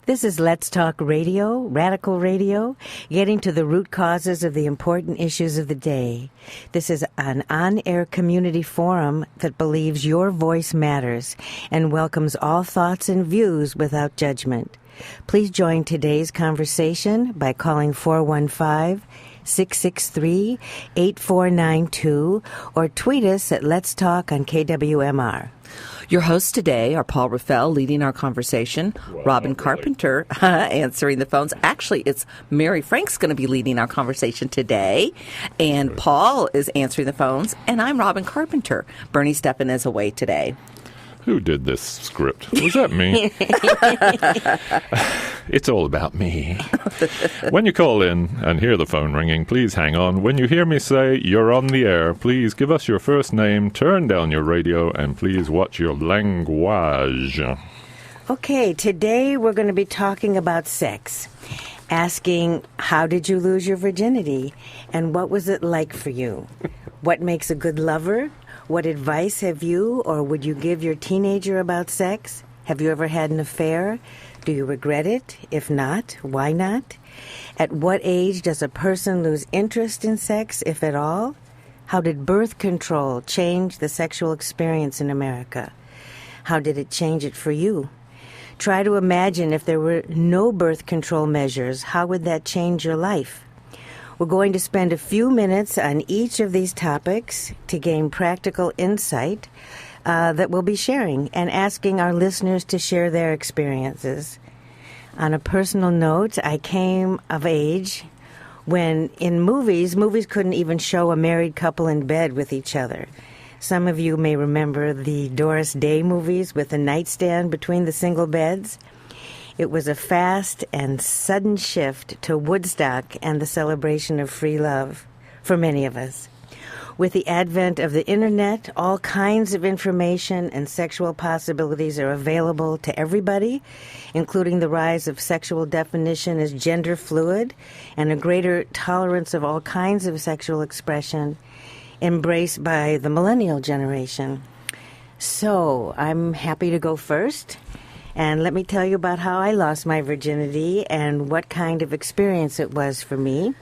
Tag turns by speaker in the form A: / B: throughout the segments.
A: This is Let's Talk Radio, Radical Radio, getting to the root causes of the important issues of the day. This is an on-air community forum that believes your voice matters and welcomes all thoughts and views without judgment. Please join today's conversation by calling 415-663-8492 or tweet us at Let's Talk on KWMR.
B: Your hosts today are Paul Raffel leading our conversation, Robin Carpenter answering the phones. Actually, it's Mary Frank's going to be leading our conversation today, and Paul is answering the phones, and I'm Robin Carpenter. Bernie Steppen is away today.
C: Who did this script? Was that me? It's all about me. When you call in and hear the phone ringing, please hang on. When you hear me say you're on the air, please give us your first name, turn down your radio, and please watch your language.
A: Okay, today we're going to be talking about sex. Asking, how did you lose your virginity? And what was it like for you? What makes a good lover? What advice have you or would you give your teenager about sex? Have you ever had an affair? Do you regret it? If not, why not? At what age does a person lose interest in sex, if at all? How did birth control change the sexual experience in America? How did it change it for you? Try to imagine if there were no birth control measures, how would that change your life? We're going to spend a few minutes on each of these topics to gain practical insight that we'll be sharing and asking our listeners to share their experiences. On a personal note, I came of age when in movies couldn't even show a married couple in bed with each other. Some of you may remember the Doris Day movies with a nightstand between the single beds. It was a fast and sudden shift to Woodstock and the celebration of free love for many of us. With the advent of the Internet, all kinds of information and sexual possibilities are available to everybody, including the rise of sexual definition as gender fluid and a greater tolerance of all kinds of sexual expression embraced by the millennial generation. So, I'm happy to go first. And let me tell you about how I lost my virginity and what kind of experience it was for me.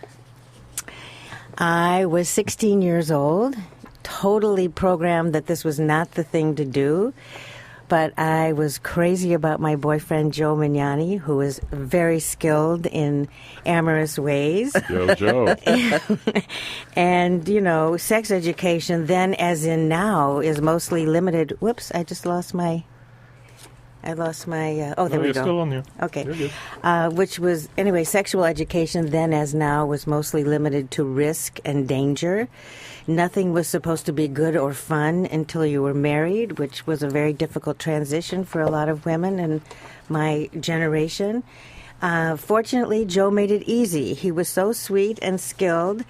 A: I was 16 years old, totally programmed that this was not the thing to do. But I was crazy about my boyfriend, Joe Mignani, who was very skilled in amorous ways.
C: Joe.
A: And, you know, sex education then as in now is mostly limited. Whoops, I lost my, there we go.
C: You're still on there.
A: Okay.
C: You're good.
A: Which was, anyway, sexual education then as now was mostly limited to risk and danger. Nothing was supposed to be good or fun until you were married, which was a very difficult transition for a lot of women in my generation. Fortunately, Joe made it easy. He was so sweet and skilled,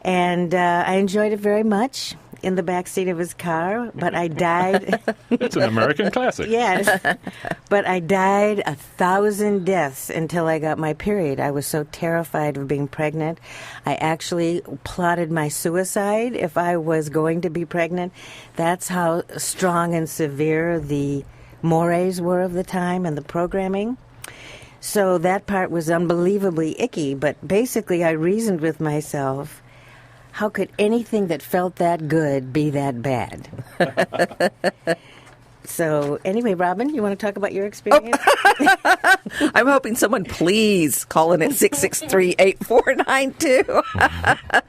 A: and I enjoyed it very much in the backseat of his car, but I died.
C: It's an American classic.
A: Yes, but I died 1,000 deaths until I got my period. I was so terrified of being pregnant. I actually plotted my suicide if I was going to be pregnant. That's how strong and severe the mores were of the time and the programming. So that part was unbelievably icky, but basically I reasoned with myself, how could anything that felt that good be that bad? So, anyway, Robin, you want to talk about your experience?
B: I'm hoping someone please call in at 663-8492.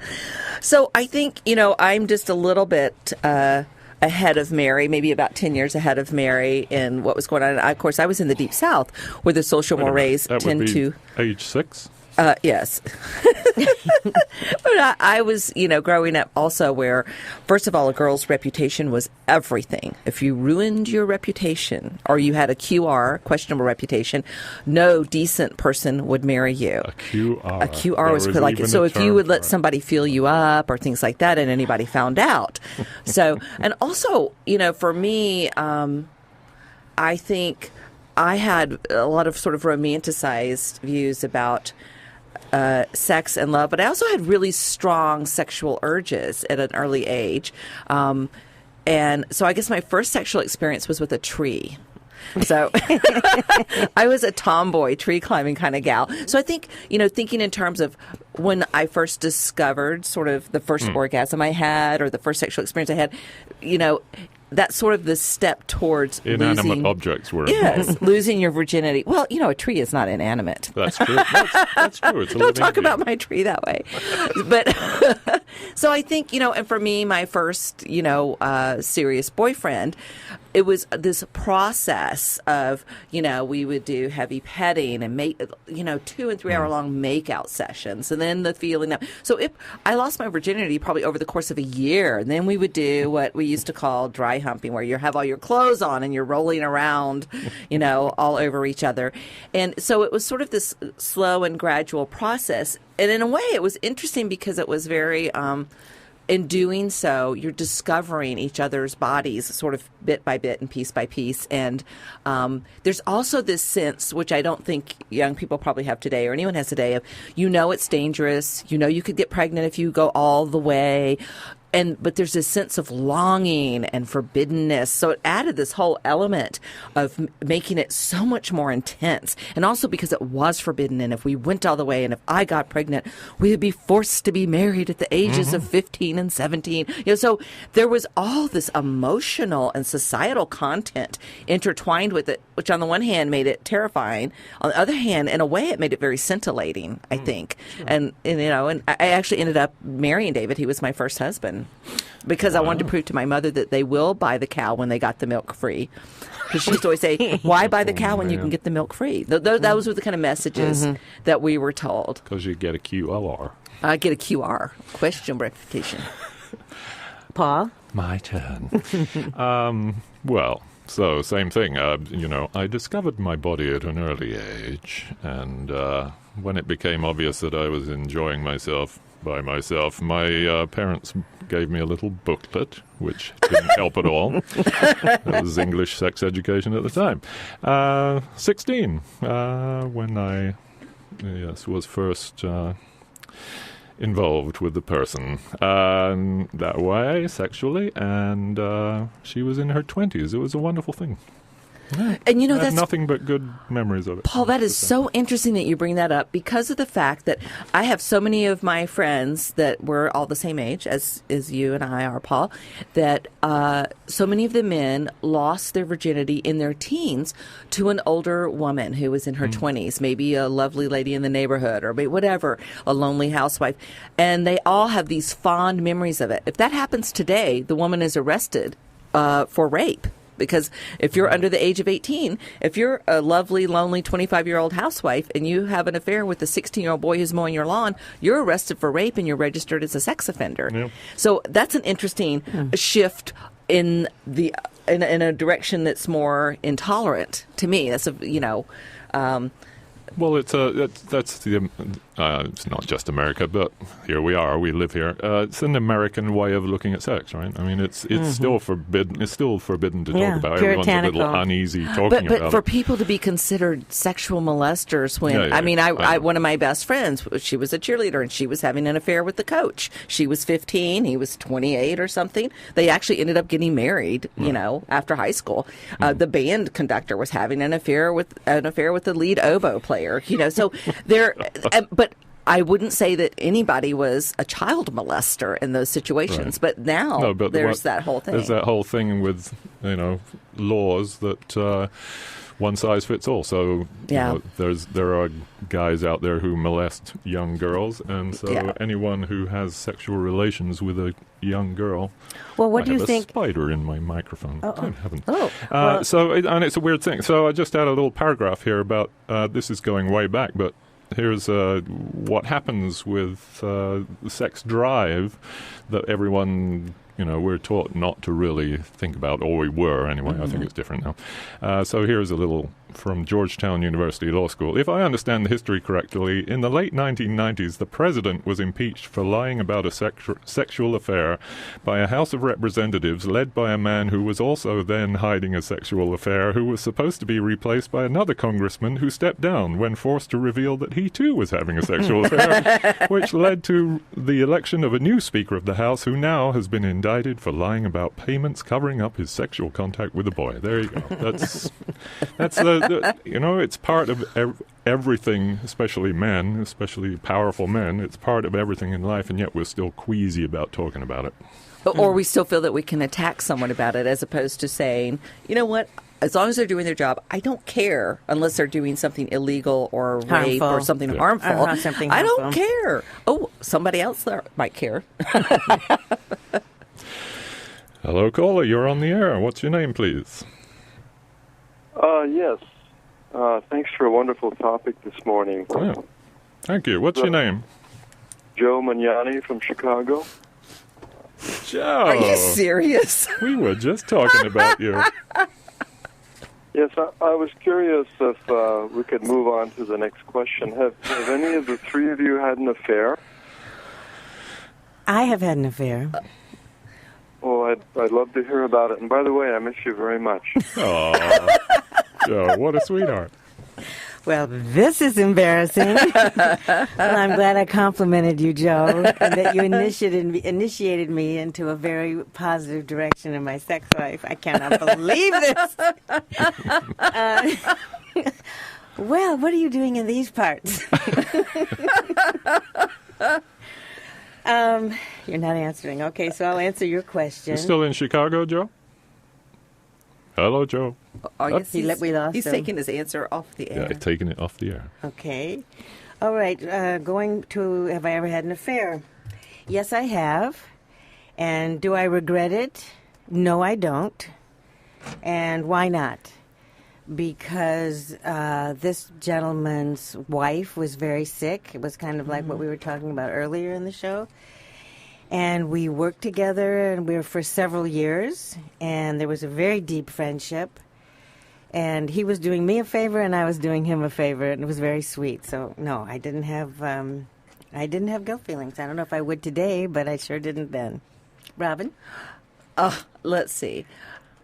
B: So I think, you know, I'm just a little bit ahead of Mary, maybe about 10 years ahead of Mary in what was going on. Of course, I was in the Deep South where the social mores tend to...
C: Age 6?
B: Yes. But I was, you know, growing up also where, first of all, a girl's reputation was everything. If you ruined your reputation or you had a QR, questionable reputation, no decent person would marry you.
C: A QR.
B: A QR was like it. So if you would let somebody feel you up or things like that and anybody found out. So, and also, you know, for me, I think I had a lot of sort of romanticized views about sex and love, but I also had really strong sexual urges at an early age. And so I guess my first sexual experience was with a tree. So I was a tomboy, tree climbing kind of gal. So I think, thinking in terms of when I first discovered sort of the first orgasm I had or the first sexual experience I had, that's sort of the step towards
C: inanimate objects were
B: losing your virginity. Well, a tree is not inanimate.
C: That's true. That's true. It's
B: Don't talk about my tree that way. But so I think, and for me, my first, serious boyfriend, it was this process of, we would do heavy petting and make, 2 and 3 hour long makeout sessions. And then the feeling of, so I lost my virginity probably over the course of a year. And then we would do what we used to call dry humping, where you have all your clothes on and you're rolling around, all over each other. And so it was sort of this slow and gradual process. And in a way, it was interesting because it was very, in doing so, you're discovering each other's bodies sort of bit by bit and piece by piece. And there's also this sense, which I don't think young people probably have today or anyone has today, of it's dangerous. You could get pregnant if you go all the way. But there's this sense of longing and forbiddenness. So it added this whole element of making it so much more intense. And also because it was forbidden. And if we went all the way and if I got pregnant, we would be forced to be married at the ages of 15 and 17. So there was all this emotional and societal content intertwined with it, which on the one hand made it terrifying. On the other hand, in a way, it made it very scintillating, I think. Sure. And I actually ended up marrying David. He was my first husband. Because I wanted to prove to my mother that they will buy the cow when they got the milk free. Because she used to always say, why buy the cow when you can get the milk free? Those were the kind of messages that we were told.
C: Because you get a QR.
B: I get a QR. Question verification.
A: Paul?
C: My turn. So same thing. I discovered my body at an early age. And when it became obvious that I was enjoying myself by myself, my parents gave me a little booklet, which didn't help at all. It was English sex education at the time. 16, when I was first involved with the person that way, sexually, and she was in her 20s. It was a wonderful thing. Yeah.
B: And
C: I have
B: that's
C: nothing but good memories of it.
B: Paul, that is so interesting that you bring that up, because of the fact that I have so many of my friends that were all the same age as you and I are, Paul, that so many of the men lost their virginity in their teens to an older woman who was in her 20s, maybe a lovely lady in the neighborhood or whatever, a lonely housewife. And they all have these fond memories of it. If that happens today, the woman is arrested for rape. Because if you're under the age of 18, if you're a lovely, lonely 25-year-old housewife and you have an affair with a 16-year-old boy who's mowing your lawn, you're arrested for rape and you're registered as a sex offender. Yeah. So that's an interesting shift in a direction that's more intolerant to me. That's
C: well, it's not just America, but here we are. We live here. It's an American way of looking at sex, right? I mean, it's still forbidden. It's still forbidden to talk about. Everyone's a little uneasy talking about it.
B: But for people to be considered sexual molesters, I one of my best friends, she was a cheerleader and she was having an affair with the coach. She was 15, he was 28 or something. They actually ended up getting married, after high school. The band conductor was having an affair with the lead oboe player. So there, but I wouldn't say that anybody was a child molester in those situations. Right. But now there's that whole thing.
C: There's that whole thing with laws that one size fits all. So there are guys out there who molest young girls, and so anyone who has sexual relations with a young girl.
A: Well, what do you think?
C: A spider in my microphone. Good heavens.
A: And
C: it's a weird thing. So I just had a little paragraph here about this is going way back, but here's what happens with the sex drive that everyone, we're taught not to really think about, or we were anyway. I think it's different now. So here's a little from Georgetown University Law School. If I understand the history correctly, in the late 1990s, the president was impeached for lying about a sexual affair by a House of Representatives led by a man who was also then hiding a sexual affair, who was supposed to be replaced by another congressman who stepped down when forced to reveal that he too was having a sexual affair, which led to the election of a new Speaker of the House who now has been indicted for lying about payments covering up his sexual contact with a boy. There you go. That's it's part of everything, especially men, especially powerful men. It's part of everything in life, and yet we're still queasy about talking about it.
B: Or we still feel that we can attack someone about it, as opposed to saying, you know what, as long as they're doing their job, I don't care unless they're doing something illegal or rape or something harmful. I don't care. Oh, somebody else there might care.
C: Hello, caller. You're on the air. What's your name, please?
D: Yes. Thanks for a wonderful topic this morning.
C: Yeah. Thank you. What's your name?
D: Joe Magnani from Chicago.
C: Joe.
B: Are you serious?
C: We were just talking about you.
D: Yes, I was curious if we could move on to the next question. Have any of the three of you had an affair?
A: I have had an affair.
D: Oh, I'd love to hear about it. And by the way, I miss you very much.
C: Oh, Joe, what a sweetheart.
A: Well, this is embarrassing. Well, I'm glad I complimented you, Joe, and that you initiated me into a very positive direction in my sex life. I cannot believe this. Well, what are you doing in these parts? You're not answering. Okay, so I'll answer your question.
C: You still in Chicago, Joe? Hello, Joe.
B: Oh, yes,
A: we lost
B: he's
A: him.
B: taking his answer off the air.
C: Yeah, taking it off the air.
A: Okay. All right. Going to, have I ever had an affair? Yes, I have. And do I regret it? No, I don't. And why not? Because this gentleman's wife was very sick. It was kind of like what we were talking about earlier in the show. And we worked together, and we were for several years, and there was a very deep friendship. And he was doing me a favor, and I was doing him a favor, and it was very sweet. So, no, I didn't have guilt feelings. I don't know if I would today, but I sure didn't then. Robin?
B: Let's see.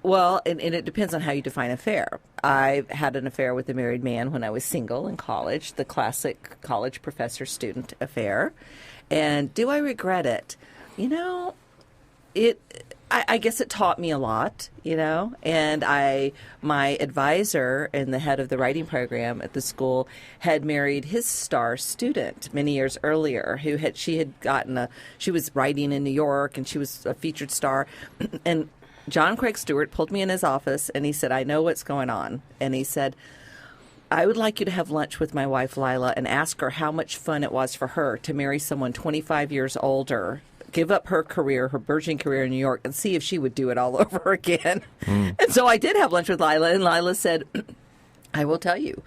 B: Well, and it depends on how you define affair. I had an affair with a married man when I was single in college, the classic college professor-student affair. And do I regret it? You know, I guess it taught me a lot, you know, and my advisor and the head of the writing program at the school had married his star student many years earlier she was writing in New York, and she was a featured star. And John Craig Stewart pulled me in his office, and he said, I know what's going on. And he said, I would like you to have lunch with my wife, Lila, and ask her how much fun it was for her to marry someone 25 years older, give up her career, her burgeoning career in New York, and see if she would do it all over again. And so I did have lunch with Lila, and Lila said, I will tell you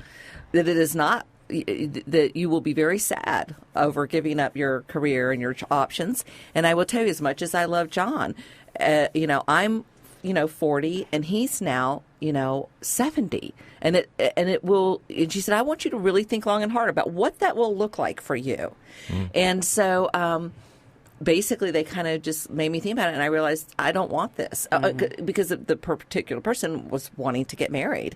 B: that it is not, that you will be very sad over giving up your career and your options. And I will tell you, as much as I love John, I'm 40, and he's now, 70. And she said, I want you to really think long and hard about what that will look like for you. And so, basically, they kind of just made me think about it, and I realized I don't want this because the particular person was wanting to get married,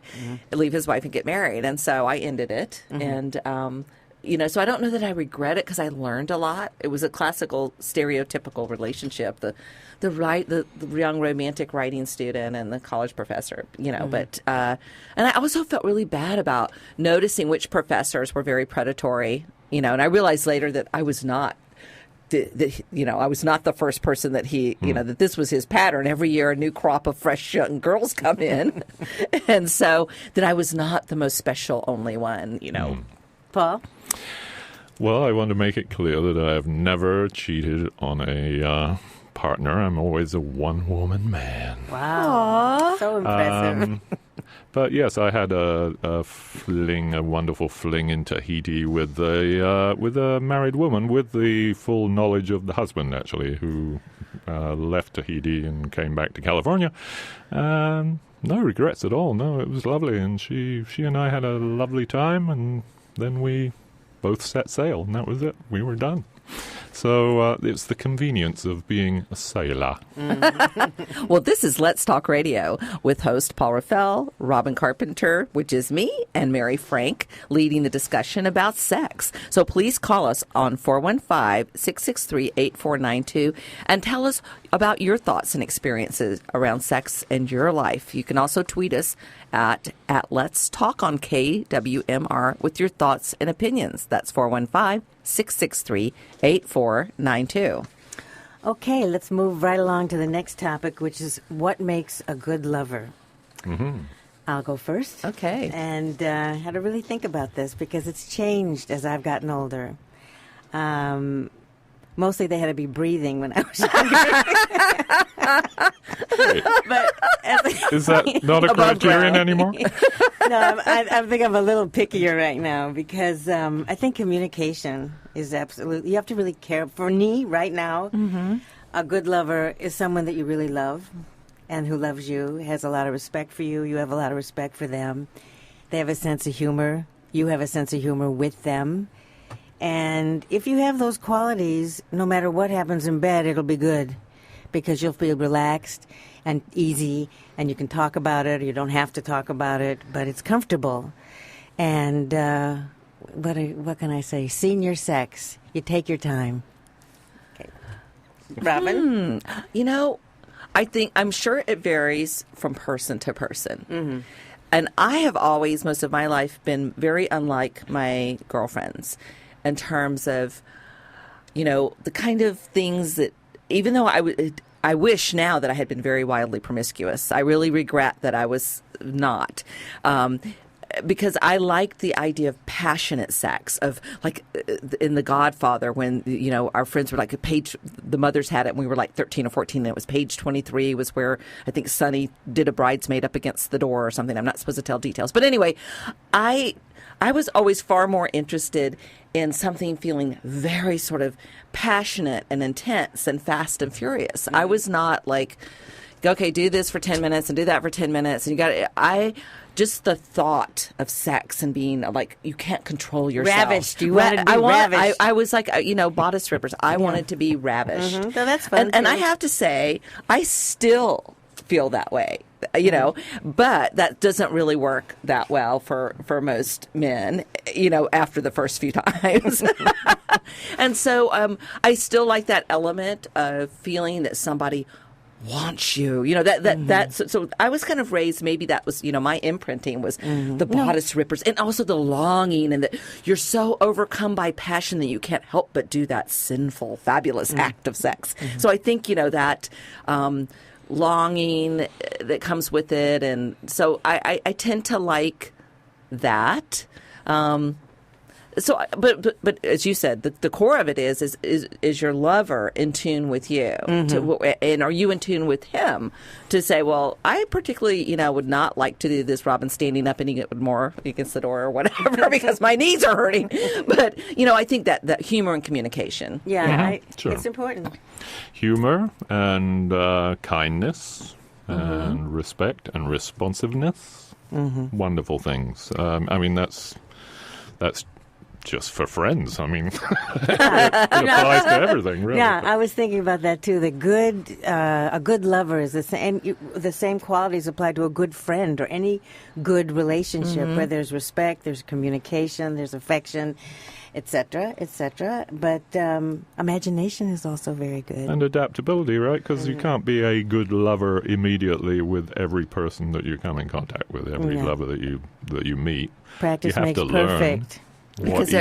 B: leave his wife and get married. And so I ended it. And, so I don't know that I regret it because I learned a lot. It was a classical, stereotypical relationship, the young romantic writing student and the college professor, but, and I also felt really bad about noticing which professors were very predatory, and I realized later that I was not. I was not the first person that he, that this was his pattern. Every year, a new crop of fresh young girls come in. And so that I was not the most special only one,
A: Paul?
C: Well, I want to make it clear that I have never cheated on a partner. I'm always a one-woman man.
A: Wow. Aww. So impressive.
C: But yes, I had a wonderful fling in Tahiti with a married woman with the full knowledge of the husband, actually, who left Tahiti and came back to California. No regrets at all. No, it was lovely, and she and I had a lovely time, and then we both set sail, and that was it. We were done. So it's the convenience of being a sailor.
B: Well, this is Let's Talk Radio with host Paul Raffel, Robin Carpenter, which is me, and Mary Frank, leading the discussion about sex. So please call us on 415-663-8492 and tell us about your thoughts and experiences around sex in your life. You can also tweet us at Let's Talk on KWMR with your thoughts and opinions. That's 415-663-8492.
A: Okay, let's move right along to the next topic, which is what makes a good lover.
C: Mm-hmm.
A: I'll go first.
B: Okay.
A: And I had to really think about this because it's changed as I've gotten older. Mostly they had to be breathing when I was younger. But
C: is that not a criterion anymore?
A: No, I think I'm a little pickier right now because I think communication is absolutely, you have to really care. For me, right now, a good lover is someone that you really love and who loves you, has a lot of respect for you. You have a lot of respect for them. They have a sense of humor. You have a sense of humor with them. And if you have those qualities, no matter what happens in bed, it'll be good because you'll feel relaxed and easy, and you can talk about it, or you don't have to talk about it, but it's comfortable. And what can I say? Senior sex. You take your time. Okay. Robin?
B: I'm sure it varies from person to person. Mm-hmm. And I have always, most of my life, been very unlike my girlfriends in terms of, the kind of things that, even though I wish now that I had been very wildly promiscuous. I really regret that I was not. Because I like the idea of passionate sex, of like in The Godfather when, our friends were like the mothers had it and we were like 13 or 14 and it was page 23 was where I think Sonny did a bridesmaid up against the door or something. I'm not supposed to tell details. But anyway, I was always far more interested in something feeling very sort of passionate and intense and fast and furious. I was not like, okay, do this for 10 minutes and do that for 10 minutes. And just the thought of sex and being like, you can't control yourself.
A: Ravished. You wanted to be ravished.
B: I was like, bodice rippers. I wanted to be ravished.
A: Mm-hmm. So that's fun.
B: And I have to say, I still feel that way. But that doesn't really work that well for most men, after the first few times. And so I still like that element of feeling that somebody wants you. So I was kind of raised, maybe that was, my imprinting was the bodice rippers and also the longing and that you're so overcome by passion that you can't help but do that sinful, fabulous act of sex. So I think, that longing that comes with it, and so I tend to like that. So, but as you said, the core of it is your lover in tune with you, and are you in tune with him to say, well, I particularly, would not like to do this, Robin, standing up and more against the door or whatever because my knees are hurting. But I think that humor and communication,
C: sure.
A: It's important.
C: Humor and kindness and respect and responsiveness, wonderful things. That's just for friends. I mean, it applies to everything, really.
A: Yeah, I was thinking about that too. A good lover is the same qualities apply to a good friend or any good relationship, where there's respect, there's communication, there's affection, etc., etc. But imagination is also very good.
C: And adaptability, right? Because you can't be a good lover immediately with every person that you come in contact with, every lover that you meet.
A: Practice
C: you have
A: makes
C: to learn
A: perfect.
B: Because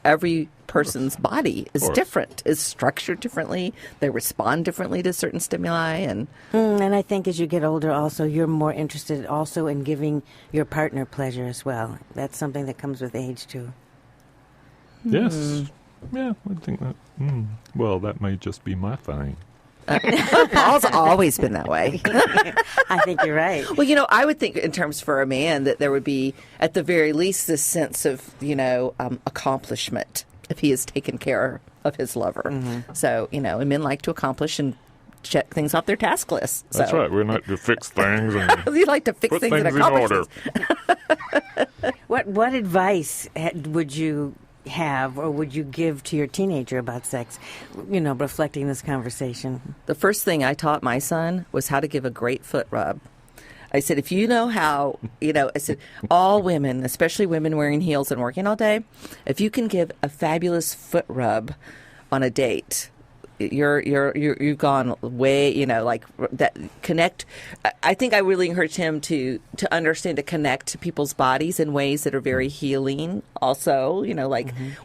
B: every person's body is different, is structured differently. They respond differently to certain stimuli, and
A: I think as you get older, also you're more interested also in giving your partner pleasure as well. That's something that comes with age too.
C: Yes, yeah, I think that. Well, that may just be my thing.
B: Paul's always been that way.
A: I think you're right.
B: Well, I would think in terms for a man that there would be, at the very least, this sense of, accomplishment if he has taken care of his lover. So, and men like to accomplish and check things off their task list.
C: That's right. We like to fix things. And
B: you like to fix
C: put
B: things and
C: in
B: accomplish
C: order.
B: things.
A: What advice would you have or would you give to your teenager about sex, reflecting this conversation?
B: The first thing I taught my son was how to give a great foot rub. I said, if you know how, I said, all women, especially women wearing heels and working all day, if you can give a fabulous foot rub on a date, you've gone way, like that. Connect. I think I really encouraged him to understand, to connect to people's bodies in ways that are very healing. Also,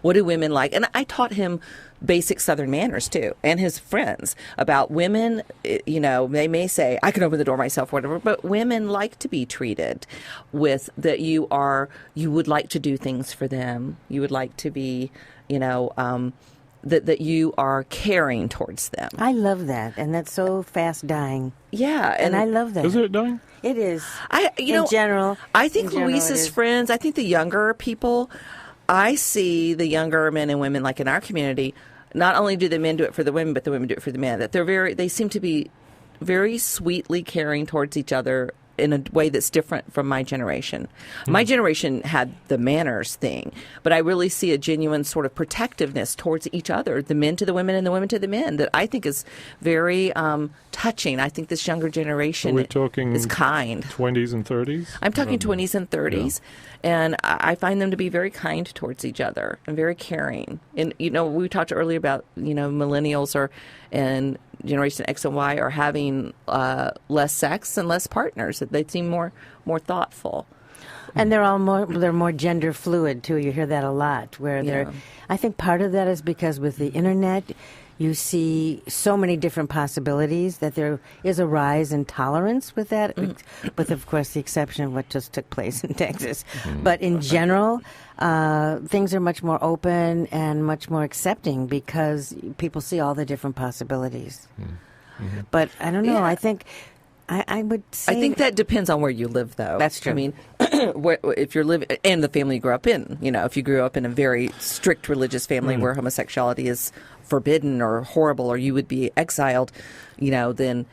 B: what do women like? And I taught him basic Southern manners too, and his friends about women. They may say I can open the door myself, or whatever, but women like to be treated with that. You would like to do things for them. You would like to be, that you are caring towards them.
A: I love that, and that's so fast dying.
B: Yeah,
A: and I love that.
C: Is it dying?
A: It is.
B: In
A: general,
B: I think Luis's friends. I think the younger people. I see the younger men and women, like in our community. Not only do the men do it for the women, but the women do it for the men. That they seem to be very sweetly caring towards each other in a way that's different from my generation. My generation had the manners thing, but I really see a genuine sort of protectiveness towards each other, the men to the women and the women to the men, that I think is very touching. I think this younger generation is kind.
C: 20s and 30s?
B: I'm talking 20s and 30s, and I find them to be very kind towards each other and very caring. And, we talked earlier about, millennials and Generation X and Y are having less sex and less partners. They seem more thoughtful.
A: And they're more gender fluid too. You hear that a lot. I think part of that is because with the internet, you see so many different possibilities that there is a rise in tolerance with that, with of course the exception of what just took place in Texas. But in general, things are much more open and much more accepting because people see all the different possibilities. But I don't know. Yeah. I think I would say...
B: I think that depends on where you live, though.
A: That's true.
B: I mean, if you're living... And the family you grew up in. If you grew up in a very strict religious family where homosexuality is forbidden or horrible or you would be exiled, then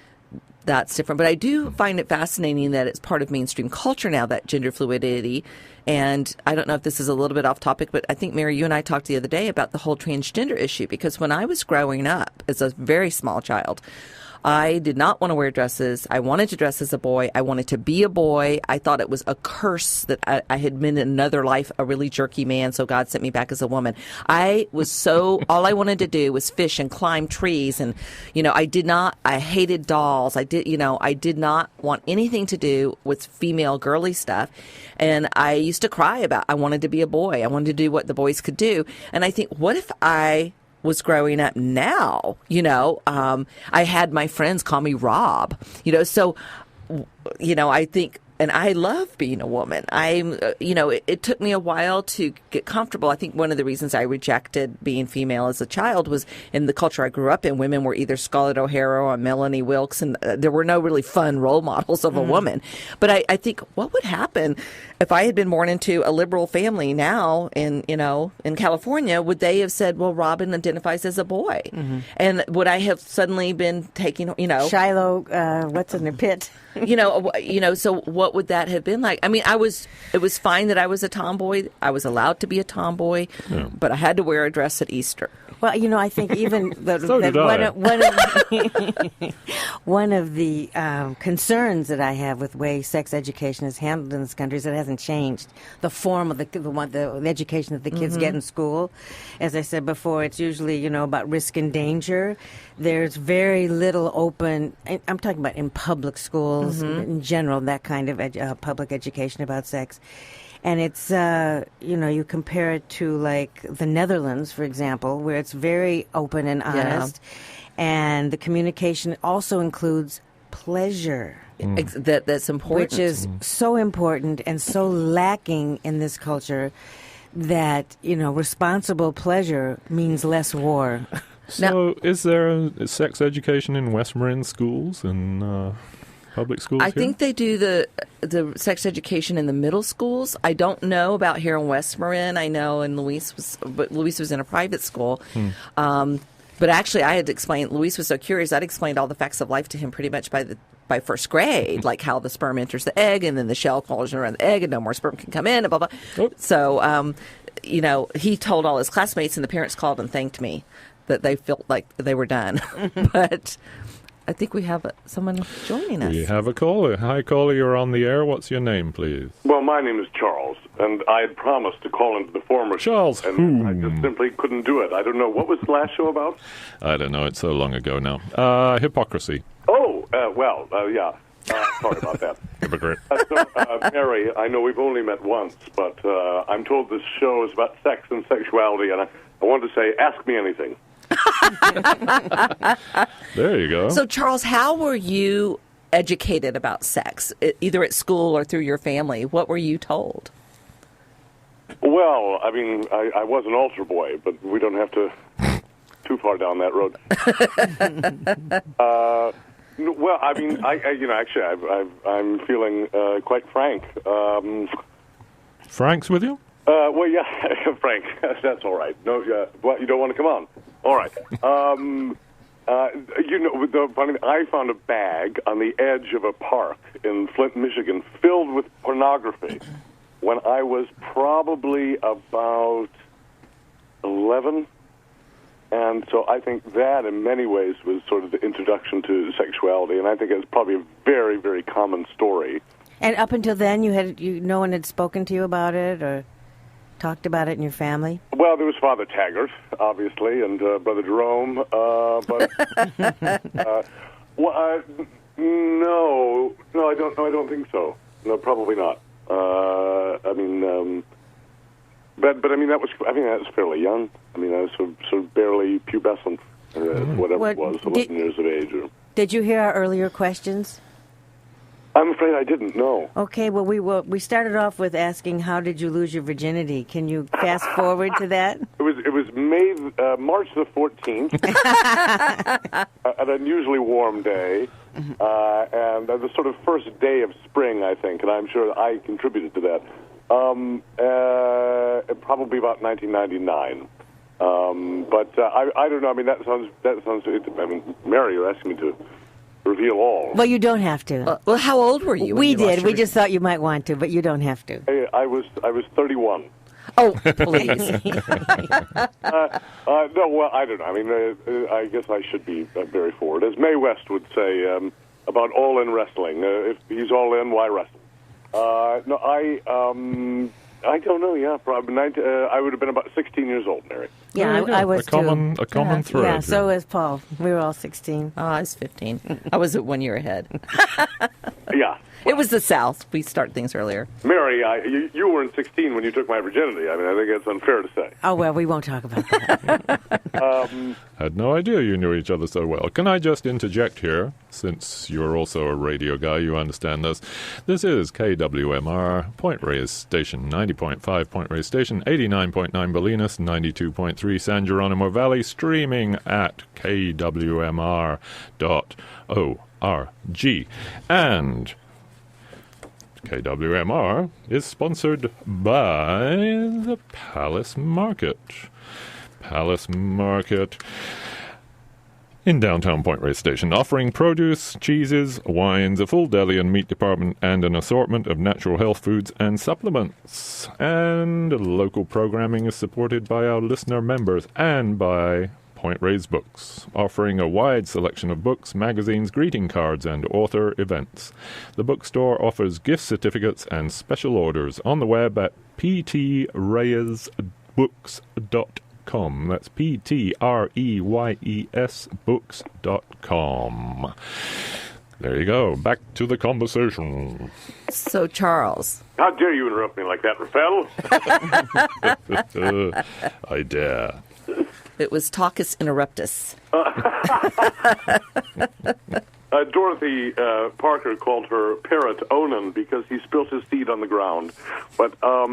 B: that's different. But I do find it fascinating that it's part of mainstream culture now, that gender fluidity. And I don't know if this is a little bit off topic, but I think, Mary, you and I talked the other day about the whole transgender issue, because when I was growing up as a very small child, I did not want to wear dresses. I wanted to dress as a boy. I wanted to be a boy. I thought it was a curse that I had been in another life a really jerky man, so God sent me back as a woman. I was all I wanted to do was fish and climb trees. And, I hated dolls. I did not want anything to do with female girly stuff. And I used to cry about, I wanted to be a boy. I wanted to do what the boys could do. And I think, what if I was growing up now, I had my friends call me Rob, so, I think, and I love being a woman. It took me a while to get comfortable. I think one of the reasons I rejected being female as a child was in the culture I grew up in. Women were either Scarlett O'Hara or Melanie Wilkes, and there were no really fun role models of a woman. But I think, what would happen if I had been born into a liberal family now in California? Would they have said, well, Robin identifies as a boy? And would I have suddenly been taking,
A: Shiloh, what's in the pit?
B: So what would that have been like? I mean, it was fine that I was a tomboy. I was allowed to be a tomboy, but I had to wear a dress at Easter.
A: Well, I think even one of the concerns that I have with the way sex education is handled in this country is it hasn't changed. The form of the education that the kids get in school, as I said before, it's usually about risk and danger. There's very little open. I'm talking about in public schools in general, that kind of public education about sex. And it's, you compare it to like the Netherlands, for example, where it's very open and honest. And the communication also includes pleasure.
B: That's important.
A: Which is so important and so lacking in this culture that, responsible pleasure means less war.
C: So is there a sex education in West Marin schools and public schools
B: I think they do the sex education in the middle schools. I don't know about here in West Marin. I know Luis was in a private school. But actually, I had explained, Luis was so curious, I'd explained all the facts of life to him pretty much by first grade, like how the sperm enters the egg and then the shell collagen around the egg and no more sperm can come in and blah, blah. Oh. So, he told all his classmates and the parents called and thanked me that they felt like they were done. But I think we have someone joining us.
C: We have a caller. Hi, caller. You're on the air. What's your name, please?
E: Well, my name is Charles, and I had promised to call into the former
C: Charles,
E: show, and I just simply couldn't do it. I don't know. What was the last show about?
C: I don't know. It's so long ago now. Hypocrisy.
E: Oh, yeah. Sorry about that.
C: Hypocrite.
E: Mary, I know we've only met once, but I'm told this show is about sex and sexuality, and I wanted to say, ask me anything.
C: There you go.
B: So, Charles, how were you educated about sex, either at school or through your family? What were you told?
E: Well, I mean, I was an altar boy, but we don't have to too far down that road. Well, I mean, actually, I'm feeling quite frank.
C: Frank's with you?
E: Well, yeah, Frank, that's all right. No, what, you don't want to come on? All right. I found a bag on the edge of a park in Flint, Michigan, filled with pornography when I was probably about 11. And so I think that, in many ways, was sort of the introduction to sexuality, and I think it's probably a very, very common story.
A: And up until then, no one had spoken to you about it or talked about it in your family?
E: Well, there was Father Taggart, obviously, and Brother Jerome, but no, I don't think so. No, probably not. But I mean, that was fairly young. I mean, I was sort of barely pubescent, whatever it was, 11 years of age.
A: Did you hear our earlier questions?
E: I'm afraid I didn't know.
A: Okay, well, we started off with asking, how did you lose your virginity? Can you fast forward to that?
E: It was March the 14th, an unusually warm day, and the sort of first day of spring, I think, and I'm sure I contributed to that. Probably about 1999. But I don't know. I mean, that sounds. I mean, Mary, you're asking me to reveal all.
A: Well, you don't have to.
B: Well, how old were you?
A: We did. We just thought you might want to, but you don't have to.
E: I was 31.
B: Oh, please.
E: No, well, I don't know. I mean, I guess I should be very forward. As Mae West would say about all-in wrestling, if he's all in, why wrestle? No, I don't know. Yeah, probably. I would have been about 16 years old, Mary.
A: Yeah, I was too.
C: A common thread.
A: Yeah, so was Paul. We were all 16.
B: Oh, I was 15. I was 1 year ahead.
E: Yeah.
B: It was the South. We start things earlier.
E: Mary, you weren't 16 when you took my virginity. I mean, I think it's unfair to say.
A: Oh, well, we won't talk about that.
C: Had no idea you knew each other so well. Can I just interject here, since you're also a radio guy, you understand this. This is KWMR, Point Reyes Station, 90.5 Point Reyes Station, 89.9 Bolinas, 92.3 San Geronimo Valley, streaming at kwmr.org. And KWMR is sponsored by the Palace Market. Palace Market in downtown Point Reyes Station, offering produce, cheeses, wines, a full deli and meat department, and an assortment of natural health foods and supplements. And local programming is supported by our listener members and by Point Reyes Books, offering a wide selection of books, magazines, greeting cards, and author events. The bookstore offers gift certificates and special orders on the web at ptreyesbooks.com. That's PTREYES books.com. There you go. Back to the conversation.
B: So, Charles.
E: How dare you interrupt me like that, Rafael?
C: I dare.
B: It was Taucus Interruptus.
E: Dorothy Parker called her parrot Onan because he spilt his seed on the ground. But
A: our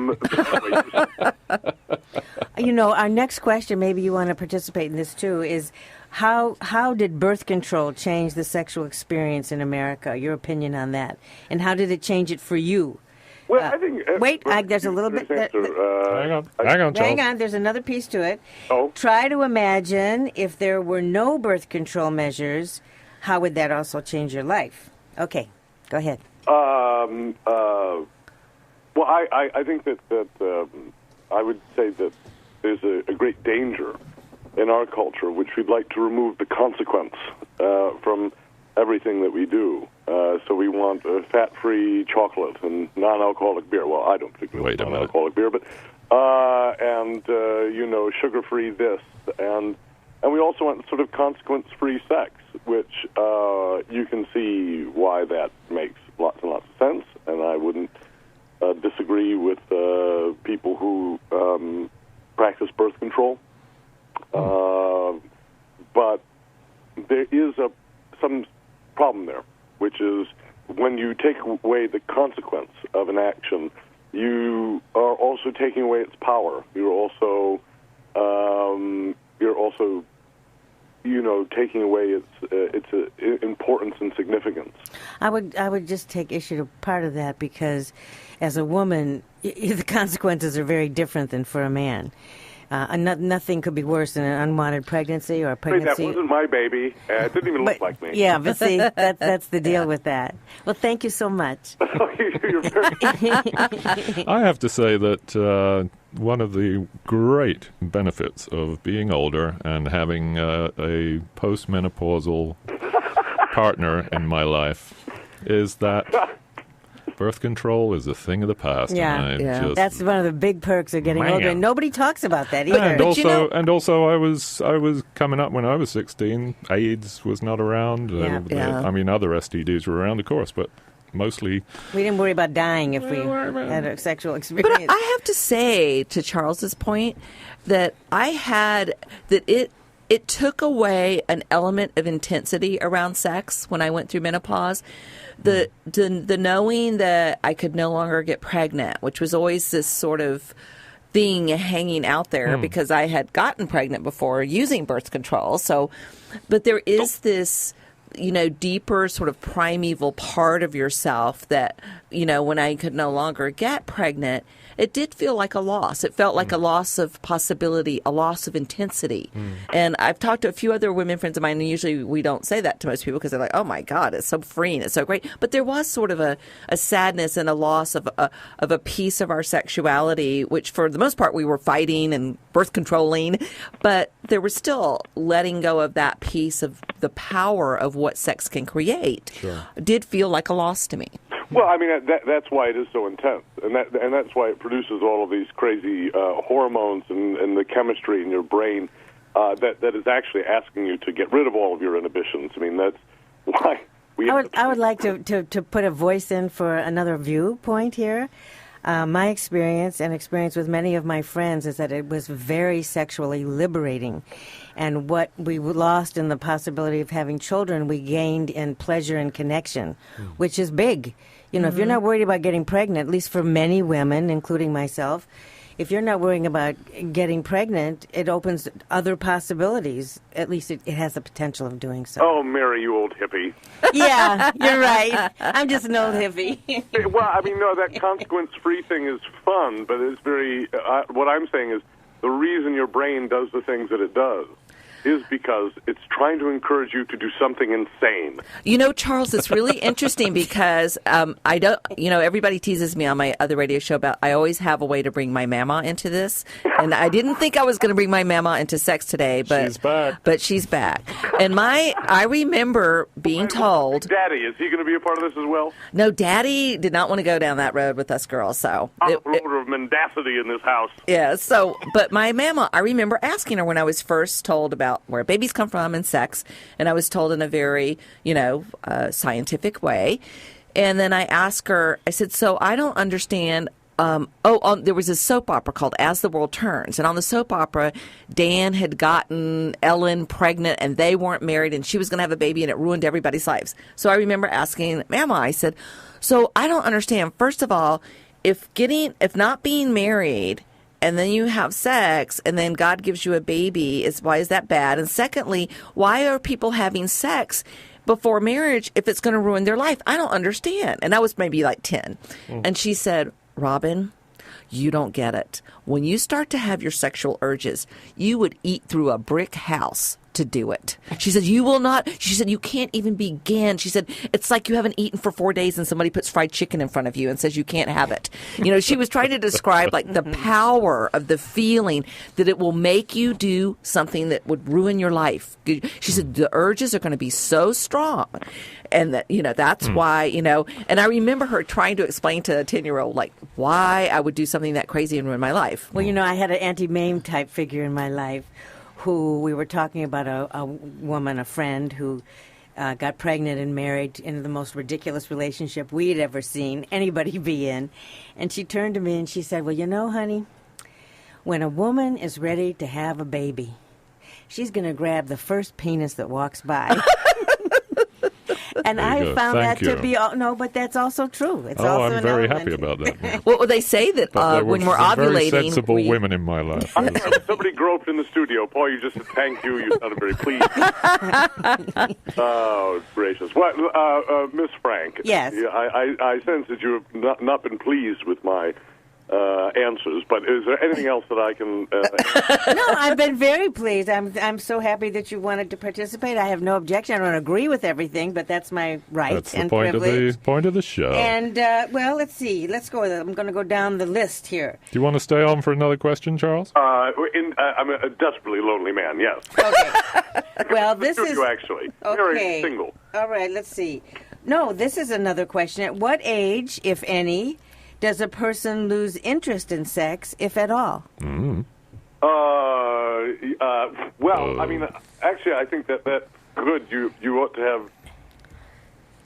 A: next question, maybe you want to participate in this too, is how did birth control change the sexual experience in America? Your opinion on that, and how did it change it for you?
E: Well, I think...
A: wait, there's a little bit... Hang on. There's another piece to it.
E: Oh.
A: Try to imagine if there were no birth control measures, how would that also change your life? Okay, go ahead.
E: Well, I think that I would say that there's a great danger in our culture, which we'd like to remove the consequence from everything that we do. So we want fat-free chocolate and non-alcoholic beer. Well, I don't particularly want non-alcoholic beer, but sugar-free this, and we also want sort of consequence-free sex, which you can see why that makes lots and lots of sense, and I wouldn't disagree with people who practice birth control. But there is some problem there, which is when you take away the consequence of an action, you are also taking away its power. You're also taking away its importance and significance.
A: I would just take issue to part of that because, as a woman, the consequences are very different than for a man. Nothing could be worse than an unwanted pregnancy or a pregnancy.
E: That wasn't my baby. It didn't even look like me.
A: Yeah, but see, that's the deal with that. Well, thank you so much.
E: You're very...
C: I have to say that one of the great benefits of being older and having a postmenopausal partner in my life is that birth control is a thing of the past.
A: Yeah, that's one of the big perks of getting older, and nobody talks about that either.
C: And also, I was coming up when I was 16. AIDS was not around. I mean, other STDs were around, of course, but mostly
A: we didn't worry about dying if we had a sexual experience.
B: But I have to say, to Charles's point, that it took away an element of intensity around sex when I went through menopause. The knowing that I could no longer get pregnant, which was always this sort of thing hanging out there because I had gotten pregnant before using birth control. So, but there is this, deeper sort of primeval part of yourself that, when I could no longer get pregnant, it did feel like a loss. It felt like a loss of possibility, a loss of intensity. And I've talked to a few other women friends of mine, and usually we don't say that to most people because they're like, oh, my God, it's so freeing, it's so great. But there was sort of a sadness and a loss of a piece of our sexuality, which for the most part we were fighting and birth controlling. But there was still letting go of that piece of the power of what sex can create. Sure. Did feel like a loss to me.
E: Well, I mean, that's why it is so intense, and that's why it produces all of these crazy hormones and the chemistry in your brain that is actually asking you to get rid of all of your inhibitions. I mean, that's why we...
A: I would like to put a voice in for another viewpoint here. My experience and experience with many of my friends is that it was very sexually liberating. And what we lost in the possibility of having children, we gained in pleasure and connection, which is big. If you're not worried about getting pregnant, at least for many women, including myself, if you're not worrying about getting pregnant, it opens other possibilities. At least it has the potential of doing so.
E: Oh, Mary, you old hippie.
A: Yeah, you're right. I'm just an old hippie.
E: Well, I mean, no, that consequence-free thing is fun, but it's very... what I'm saying is the reason your brain does the things that it does is because it's trying to encourage you to do something insane.
B: Charles, it's really interesting because I don't, everybody teases me on my other radio show about I always have a way to bring my mama into this. And I didn't think I was going to bring my mama into sex today, but
C: she's back.
B: But she's back. And I remember being told...
E: Daddy, is he going to be a part of this as well?
B: No, Daddy did not want to go down that road with us girls, so...
E: order of mendacity in this house.
B: Yeah, but my mama, I remember asking her when I was first told about where babies come from and sex, and I was told in a very, scientific way. And then I asked her, I said, so I don't understand. There was a soap opera called As the World Turns. And on the soap opera, Dan had gotten Ellen pregnant and they weren't married and she was going to have a baby and it ruined everybody's lives. So I remember asking Mama, I said, so I don't understand. First of all, if not being married and then you have sex and then God gives you a baby, why is that bad? And secondly, why are people having sex before marriage if it's going to ruin their life. I don't understand. And I was maybe like 10. And she said, Robin, you don't get it. When you start to have your sexual urges, you would eat through a brick house to do it. She said, you will not. She said, you can't even begin. She said, it's like you haven't eaten for 4 days and somebody puts fried chicken in front of you and says you can't have it. You know, she was trying to describe like the power of the feeling that it will make you do something that would ruin your life. She said, the urges are going to be so strong. And that, you know, that's why, you know, and I remember her trying to explain to a 10-year-old, like, why I would do something that crazy and ruin my life.
A: Well, you know, I had an Auntie Mame type figure in my life who we were talking about a woman, a friend who got pregnant and married in the most ridiculous relationship we'd ever seen anybody be in. And she turned to me and she said, well, you know, honey, when a woman is ready to have a baby, she's going to grab the first penis that walks by. And I found that to be no, but that's also true. It's also
C: I'm very happy about that.
B: Well, they say that when we're ovulating,
C: very sensible women in my life.
E: Somebody groped in the studio. Paul, you just said thank you. You sounded very pleased. Oh, gracious. Well, Miss Frank.
A: Yes.
E: I sense that you have not been pleased with my answers, but is there anything else that I can
A: No, I've been very pleased. I'm so happy that you wanted to participate. I have no objection. I don't agree with everything, but that's my right
C: that's
A: and
C: the point
A: privilege.
C: Of the point of the show.
A: And well, let's see. Let's go with it. I'm going to go down the list here.
C: Do you want to stay on for another question, Charles?
E: I'm a desperately lonely man, yes.
A: Okay. Well, this is
E: actually
A: okay.
E: Very single.
A: All right, let's see. No, this is another question. At what age, if any, does a person lose interest in sex, if at all?
E: Well, I mean, actually, I think that good. You ought to have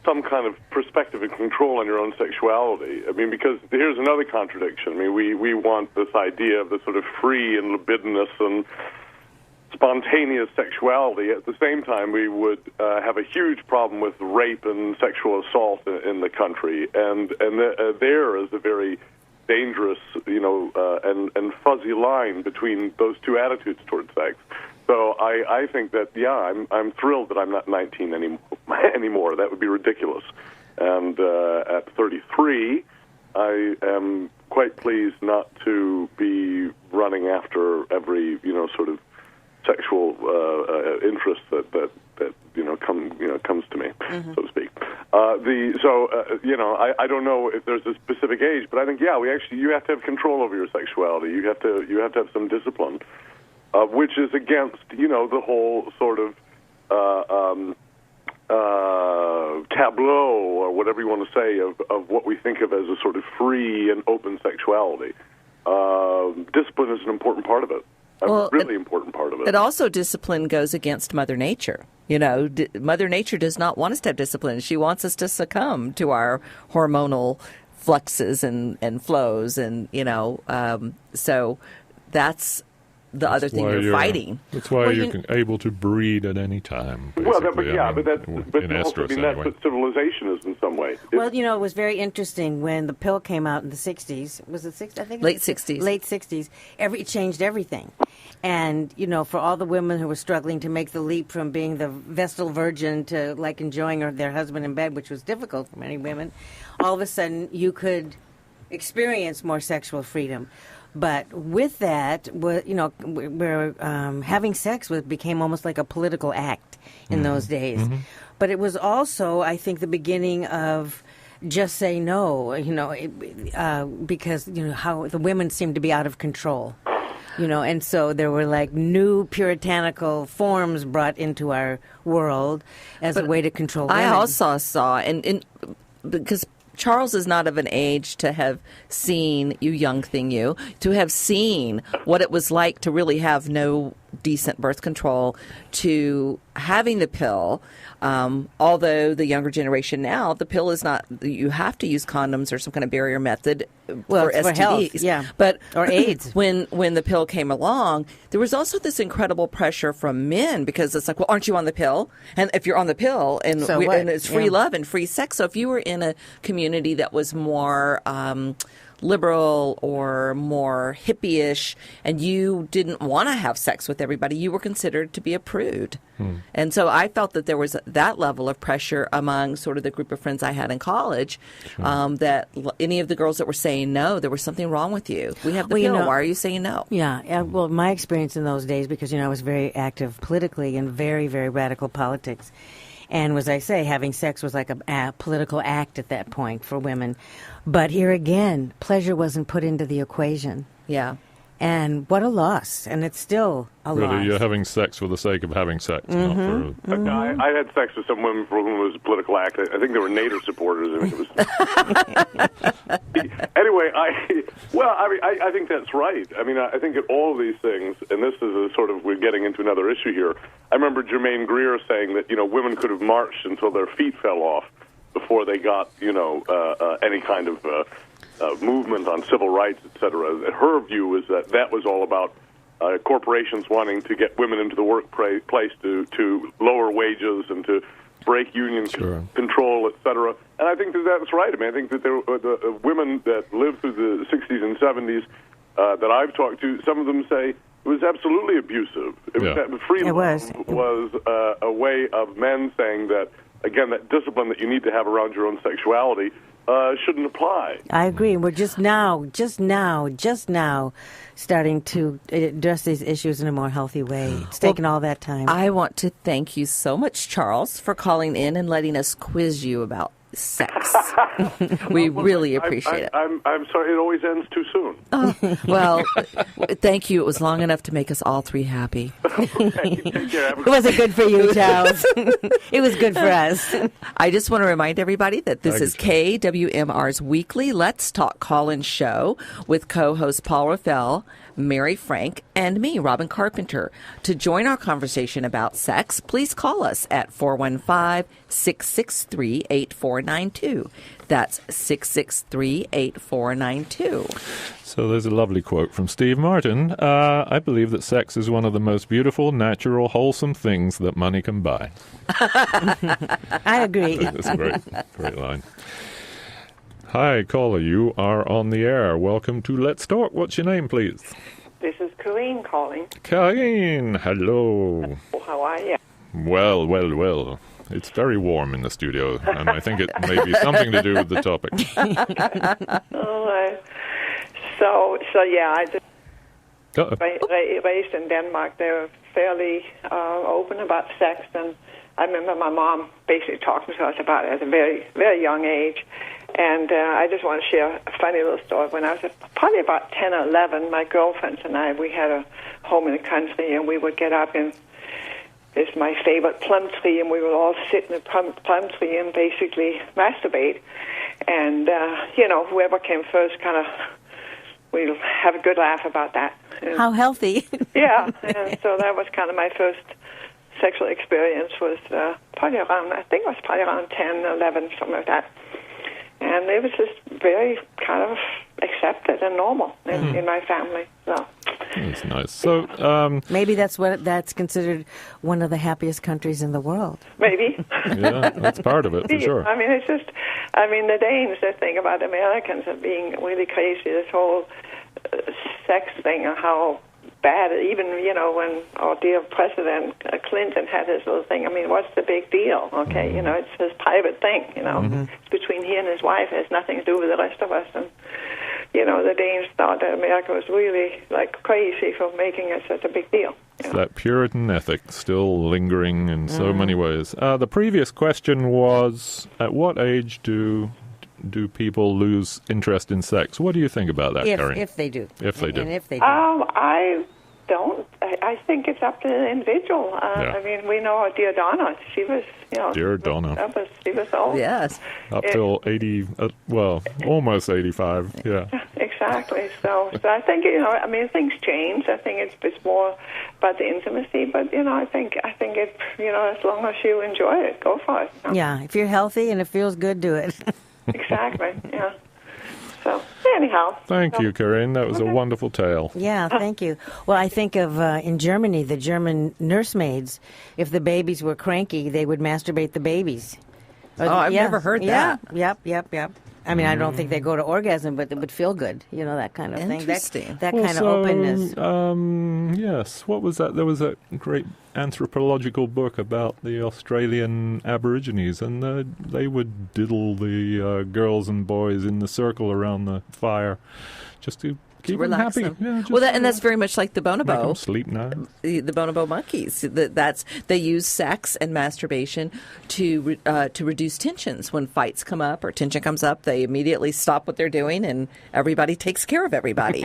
E: some kind of perspective and control on your own sexuality. I mean, because here's another contradiction. I mean, we want this idea of the sort of free and libidinous and spontaneous sexuality. At the same time, we would have a huge problem with rape and sexual assault in the country, and there is a very dangerous, and fuzzy line between those two attitudes towards sex. So I think that I'm thrilled that I'm not 19 anymore. That would be ridiculous. And at 33, I am quite pleased not to be running after every sort of sexual interest that comes to me, so to speak. I don't know if there's a specific age, but I think you have to have control over your sexuality. You have to have some discipline, which is against the whole sort of tableau or whatever you want to say of what we think of as a sort of free and open sexuality. Discipline is an important part of it. Really important part of it.
B: But also discipline goes against Mother Nature. Mother Nature does not want us to have discipline. She wants us to succumb to our hormonal fluxes and flows, and so that's the other thing you're fighting.
C: That's why you're able to breed at any time.
E: Well, that's what civilization is in some way.
A: Well, it was very interesting when the pill came out in the 60s. Was it 60s? I think
B: late 60s.
A: Late 60s. It changed everything. And, for all the women who were struggling to make the leap from being the Vestal Virgin to, enjoying their husband in bed, which was difficult for many women, all of a sudden you could experience more sexual freedom. But with that, having sex became almost like a political act in those days. Mm-hmm. But it was also, I think, the beginning of just say no, because, how the women seemed to be out of control. And so there were new puritanical forms brought into our world as a way to control women.
B: I also saw, and because Charles is not of an age to have seen, you young thing, to have seen what it was like to really have no decent birth control, to having the pill. Although the younger generation now, the pill is not, you have to use condoms or some kind of barrier method for STDs.
A: Health, yeah.
B: But
A: or AIDS.
B: When the pill came along, there was also this incredible pressure from men, because it's like, well, aren't you on the pill? And if you're on the pill, and it's free love and free sex. So if you were in a community that was more liberal or more hippie-ish, and you didn't want to have sex with everybody, you were considered to be a prude. And so I felt that there was that level of pressure among sort of the group of friends I had in college, that any of the girls that were saying no, there was something wrong with you. We have the pill. Why are you saying no?
A: Yeah. Well, my experience in those days, because, I was very active politically in very, very radical politics. And as I say, having sex was like a political act at that point for women. But here again, pleasure wasn't put into the equation.
B: Yeah.
A: And what a loss. And it's still a loss.
C: Really, you're having sex for the sake of having sex. Not for...
E: I had sex with some women for whom it was a political act. I think they were Native supporters. I mean, it was... Anyway, I think that's right. I mean, I think that all of these things, and this is a sort of, we're getting into another issue here. I remember Germaine Greer saying that, women could have marched until their feet fell off before they got, any kind of movement on civil rights, et cetera. Her view was that was all about corporations wanting to get women into the workplace to lower wages and to break union control, et cetera. And I think that's right. I mean, I think that the women that lived through the 60s and 70s that I've talked to, some of them say it was absolutely abusive. Freedom was a way of men saying that, again, that discipline that you need to have around your own sexuality shouldn't apply.
A: I agree. We're just now starting to address these issues in a more healthy way. It's taken all that time.
B: I want to thank you so much, Charles, for calling in and letting us quiz you about sex. We really appreciate it.
E: I'm sorry, it always ends too soon.
B: Well, thank you. It was long enough to make us all three happy.
A: It wasn't good for you, Charles. It was good for us.
B: I just want to remind everybody that this is KWMR's weekly Let's Talk call-in show with co-host Paul Raffel, Mary Frank, and me, Robin Carpenter. To join our conversation about sex, please call us at 415-663-8492. That's 663-8492.
C: So there's a lovely quote from Steve Martin. I believe that sex is one of the most beautiful, natural, wholesome things that money can buy.
A: I agree.
C: That's a great line. Hi, caller. You are on the air. Welcome to Let's Talk. What's your name, please?
F: This is Colleen calling.
C: Colleen, hello.
F: How are you?
C: Well. It's very warm in the studio, and I think it may be something to do with the topic.
F: So yeah, I just raised in Denmark. They were fairly open about sex, and I remember my mom basically talking to us about it at a very, very young age. And I just want to share a funny little story. When I was probably about 10 or 11, my girlfriends and I, we had a home in the country, and we would get up and it's my favorite plum tree, and we would all sit in the plum tree and basically masturbate. And, whoever came first we'd have a good laugh about that. And,
A: how healthy.
F: Yeah, and so that was kind of my first sexual experience was probably around 10, 11, something like that. And it was just very kind of accepted and normal in my family. So
C: that's nice. So
A: maybe that's considered one of the happiest countries in the world.
F: Maybe.
C: Yeah, that's part of it for sure.
F: I mean, the Danes, the thing about Americans are being really crazy. This whole sex thing, and how bad, even, when our dear President Clinton had his little thing, I mean, what's the big deal? Okay, it's his private thing, It's between he and his wife. It has nothing to do with the rest of us. And, the Danes thought that America was really, crazy for making it such a big deal.
C: It's that Puritan ethic still lingering in so many ways. The previous question was, at what age do people lose interest in sex? What do you think about that, Karen?
A: If they do.
C: If they do.
A: And if they do.
F: I don't. I think it's up to the individual. I mean, we know our dear Donna. She was,
C: Dear Donna.
F: She was old.
B: Yes.
C: Up till 80, almost 85, yeah.
F: Exactly. So I think, things change. I think it's more about the intimacy. But, I think it, as long as you enjoy it, go for it.
A: Yeah, if you're healthy and it feels good, do it.
F: Exactly, yeah. So, anyhow.
C: Thank you, Corinne. That was a wonderful tale.
A: Yeah, thank you. Well, I think of in Germany, the German nursemaids, if the babies were cranky, they would masturbate the babies.
B: I've never heard that.
A: Yep. I mean, I don't think they go to orgasm, but it would feel good, that kind of thing.
B: Interesting.
A: That kind of openness.
C: Yes. What was that? There was a great anthropological book about the Australian Aborigines, and they would diddle the girls and boys in the circle around the fire just to keep them happy. Yeah,
B: and that's very much like the bonobo.
C: Make them sleep now.
B: The bonobo monkeys. They use sex and masturbation to reduce tensions. When fights come up or tension comes up, they immediately stop what they're doing, and everybody takes care of everybody.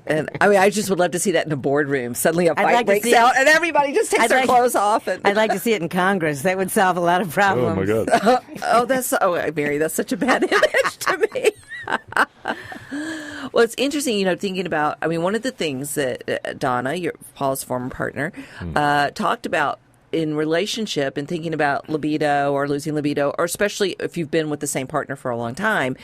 B: And I mean, I just would love to see that in a boardroom. Suddenly, a fight breaks out, and everybody just takes their clothes off. And
A: I'd like to see it in Congress. That would solve a lot of problems.
C: Oh my God!
B: Mary, that's such a bad image to me. Well, it's interesting, thinking about, one of the things that Donna, Paul's former partner, talked about in relationship and thinking about libido or losing libido, or especially if you've been with the same partner for a long time,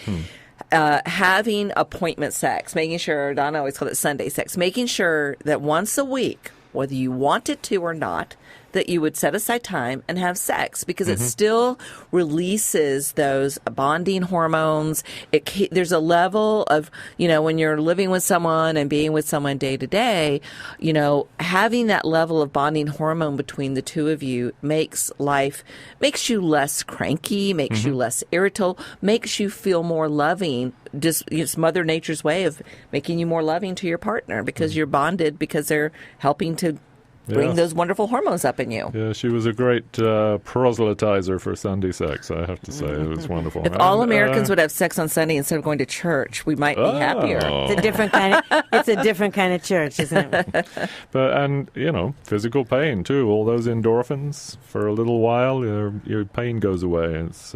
B: having appointment sex, making sure, Donna always called it Sunday sex, making sure that once a week, whether you wanted to or not, that you would set aside time and have sex, because it still releases those bonding hormones. There's a level of, when you're living with someone and being with someone day to day, having that level of bonding hormone between the two of you makes you less cranky, makes you less irritable, makes you feel more loving. Just Mother Nature's way of making you more loving to your partner, because you're bonded, because they're helping to bring those wonderful hormones up in you.
C: Yeah, she was a great proselytizer for Sunday sex, I have to say. It was wonderful.
B: If all Americans would have sex on Sunday instead of going to church, we might be happier.
A: It's a different kind of church, isn't it?
C: But physical pain too. All those endorphins, for a little while, your pain goes away. It's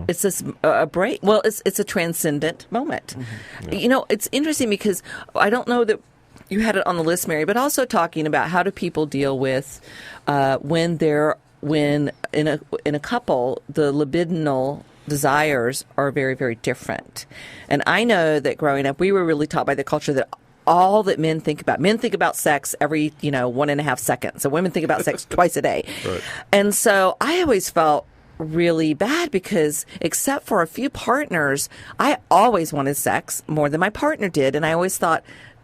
B: It's this a break. Well, it's a transcendent moment. It's interesting because I don't know that you had it on the list, Mary, but also talking about how do people deal with when in a couple the libidinal desires are very, very different. And I know that growing up, we were really taught by the culture that all that men think about sex every 1.5 seconds. So women think about sex twice a day.
C: Right.
B: And so I always felt really bad because, except for a few partners, I always wanted sex more than my partner did, and I always thought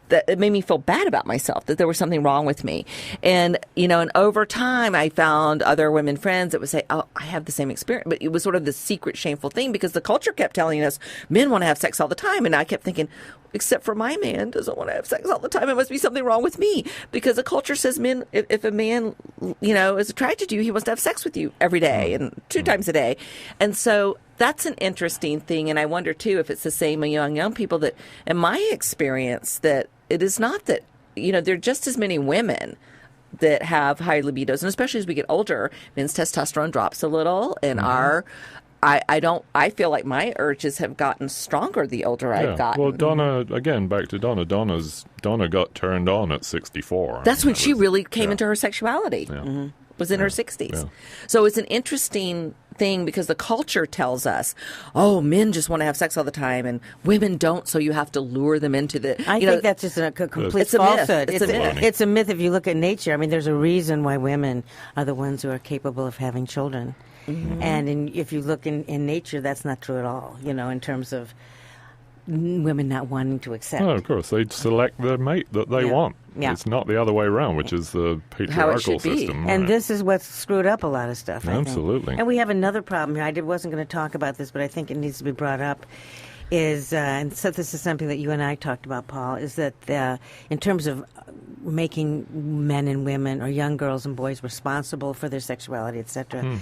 B: that it made me feel bad about myself, that there was something wrong with me. And, and over time, I found other women friends that would say, oh, I have the same experience. But it was sort of the secret, shameful thing, because the culture kept telling us men want to have sex all the time. And I kept thinking, except for my man doesn't want to have sex all the time. It must be something wrong with me, because the culture says men, if a man, is attracted to you, he wants to have sex with you every day and 2 times a day. And so that's an interesting thing. And I wonder, too, if it's the same among young people, that in my experience, that it is not that, there are just as many women that have high libidos. And especially as we get older, men's testosterone drops a little. And I feel like my urges have gotten stronger the older I've gotten.
C: Well, Donna, again, back to Donna. Donna got turned on at 64.
B: That's when she really came into her sexuality.
C: Yeah.
B: Was in her 60s.
C: Yeah.
B: So it's an interesting thing, because the culture tells us, oh, men just want to have sex all the time and women don't, so you have to lure them into the...
A: I think that's just a complete falsehood.
B: It's a myth.
A: It's a myth if you look at nature. I mean, there's a reason why women are the ones who are capable of having children. And if you look in nature, that's not true at all, in terms of women not wanting to accept.
C: Oh, of course. They select the mate that they want.
A: Yeah.
C: It's not the other way around, which is the patriarchal system.
A: And this is what's screwed up a lot of stuff, I think.
C: Absolutely.
A: And we have another problem here. I wasn't going to talk about this, but I think it needs to be brought up, is, and so this is something that you and I talked about, Paul, is that in terms of making men and women, or young girls and boys, responsible for their sexuality, etc.,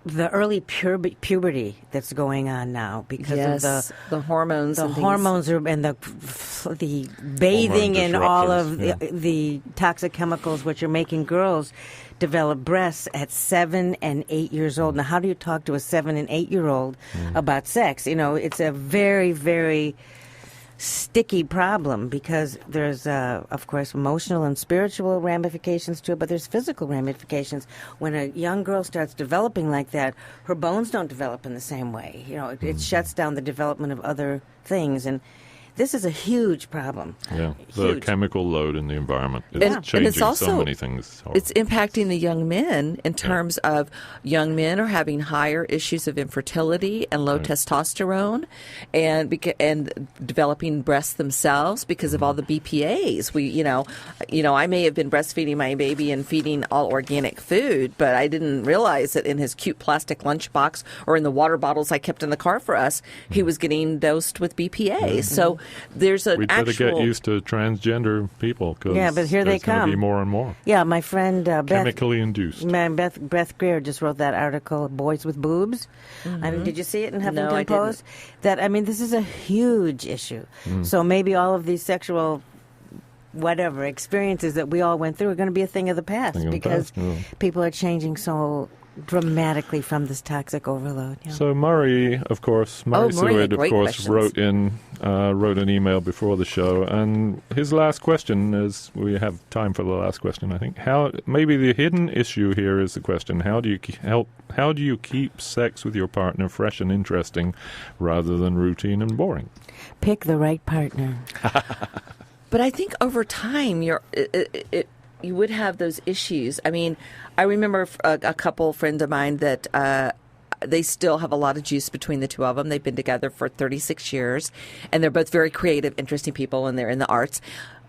A: the early puberty that's going on now because of
B: the hormones,
A: and the bathing and all of the toxic chemicals which are making girls develop breasts at 7 and 8 years old. Now, how do you talk to a 7 and 8 year old about sex? It's a very, very sticky problem, because there's, of course, emotional and spiritual ramifications to it, but there's physical ramifications. When a young girl starts developing like that, her bones don't develop in the same way. It shuts down the development of other things. And This is a huge problem.
C: Yeah, the
A: huge.
C: Chemical load in the environment is changing
B: and it's also,
C: so many things.
B: It's impacting the young men in terms of young men are having higher issues of infertility and low testosterone, and developing breasts themselves because of all the BPA's. I may have been breastfeeding my baby and feeding all organic food, but I didn't realize that in his cute plastic lunchbox or in the water bottles I kept in the car for us, he was getting dosed with BPA. So there's an
C: We'd
B: actual...
C: better get used to transgender people because
A: but here they come.
C: Be more and more.
A: Yeah, my friend
C: chemically induced.
A: Beth Greer just wrote that article, "Boys with Boobs." Did you see it in Huffington Post? This is a huge issue. So maybe all of these sexual experiences that we all went through are going to be a thing of the past because people are changing so dramatically from this toxic overload. Yeah.
C: So Murray Seward, of course, wrote an email before the show, and his last question is, we have time for the last question, I think. Maybe the hidden issue here is the question, how do you keep sex with your partner fresh and interesting rather than routine and boring?
A: Pick the right partner.
B: But I think over time, you would have those issues. I mean, I remember a couple friends of mine that they still have a lot of juice between the two of them. They've been together for 36 years, and they're both very creative, interesting people, and they're in the arts.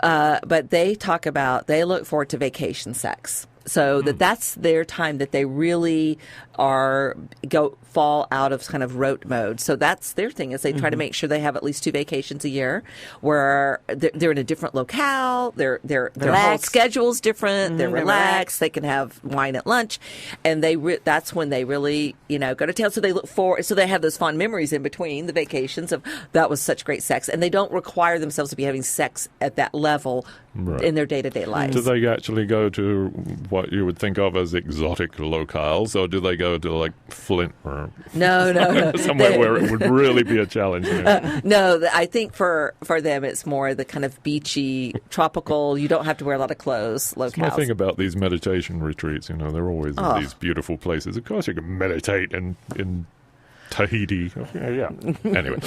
B: But they look forward to vacation sex. So that's their time that they really fall out of kind of rote mode. So that's their thing, is they try to make sure they have at least 2 vacations a year where they're in a different locale, their whole schedule's different, they're relaxed, they can have wine at lunch, and that's when they really, go to town. So they look forward, so they have those fond memories in between the vacations of, that was such great sex, and they don't require themselves to be having sex at that level in their day-to-day lives.
C: Do they actually go to what you would think of as exotic locales, or do they go to like Flint or
B: no
C: somewhere where it would really be a challenge?
B: No, I think for them it's more the kind of beachy, tropical, you don't have to wear a lot of clothes locales.
C: My thing about these meditation retreats, they're always in these beautiful places. Of course you can meditate in Tahiti. Yeah. Anyway.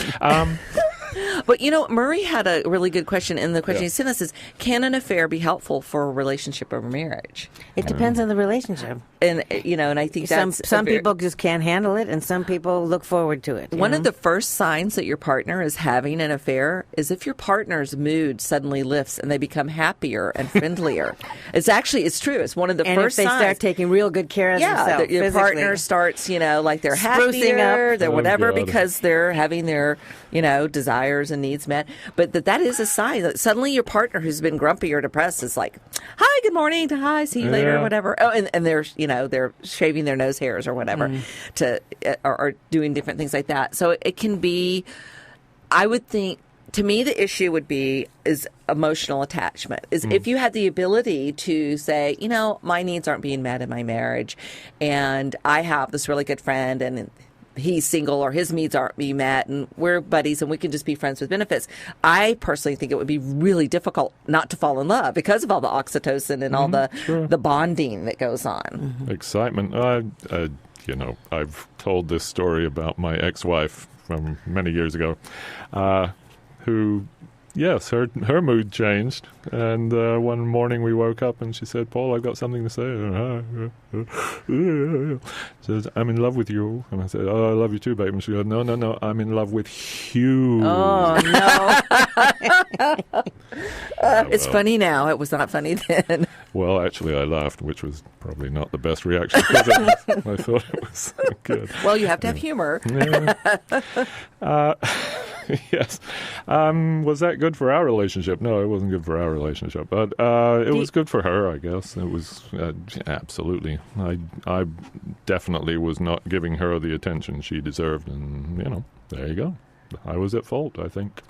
B: But, Murray had a really good question, and the question he sent us is, can an affair be helpful for a relationship or a marriage?
A: It depends on the relationship.
B: And, and I think
A: some people just can't handle it, and some people look forward to it.
B: One of the first signs that your partner is having an affair is if your partner's mood suddenly lifts and they become happier and friendlier. It's true. It's one of the first signs.
A: And if they start taking real good care of themselves.
B: Your partner starts, like they're happier, they're whatever, because they're having their, desires and needs met. But that is a sign that suddenly your partner who's been grumpy or depressed is like, hi, good morning, hi, see you later, whatever. Oh, and they're, they're shaving their nose hairs or whatever or doing different things like that. So it can be, I would think, to me, the issue is emotional attachment. If you had the ability to say, my needs aren't being met in my marriage, and I have this really good friend, and he's single or his needs aren't being met, and we're buddies and we can just be friends with benefits. I personally think it would be really difficult not to fall in love because of all the oxytocin and all the bonding that goes on.
C: Excitement. I've told this story about my ex-wife from many years ago, who, yes, her mood changed. And one morning we woke up and she said, Paul, I've got something to say. She says, I'm in love with you. And I said, oh, I love you too, babe. And she goes, no, I'm in love with Hugh.
A: Oh, no.
C: It's
B: funny now. It was not funny then.
C: Well, actually, I laughed, which was probably not the best reaction. I thought it was good.
B: Well, you have to have humor.
C: Yes. Was that good for our relationship? No, it wasn't good for our relationship. But it was good for her, I guess. It was absolutely. I definitely was not giving her the attention she deserved. And, there you go. I was at fault, I think.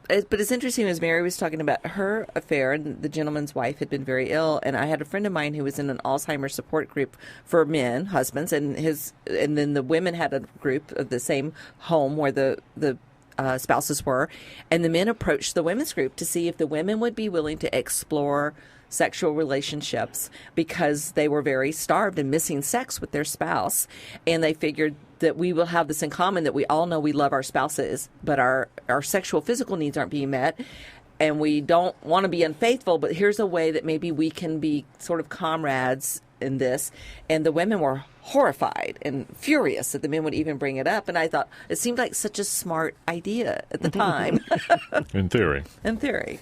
B: But it's interesting, as Mary was talking about her affair, and the gentleman's wife had been very ill, and I had a friend of mine who was in an Alzheimer's support group for men, husbands, and then the women had a group of the same home where the spouses were, and the men approached the women's group to see if the women would be willing to explore sexual relationships because they were very starved and missing sex with their spouse, and they figured that we will have this in common, that we all know we love our spouses, but our sexual physical needs aren't being met. And we don't want to be unfaithful, but here's a way that maybe we can be sort of comrades in this. And the women were horrified and furious that the men would even bring it up. And I thought it seemed like such a smart idea at the time.
C: In theory.
B: In theory.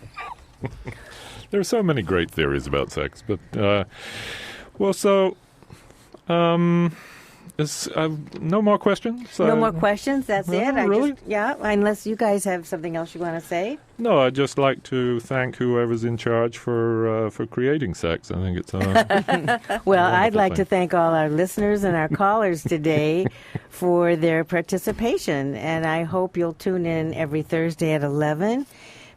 C: There are so many great theories about sex, but is no more questions?
A: No more questions? That's it?
C: Really?
A: Unless you guys have something else you want to say.
C: No, I'd just like to thank whoever's in charge for creating sex. I think it's
A: well, I'd like to thank all our listeners and our callers today for their participation, and I hope you'll tune in every Thursday at 11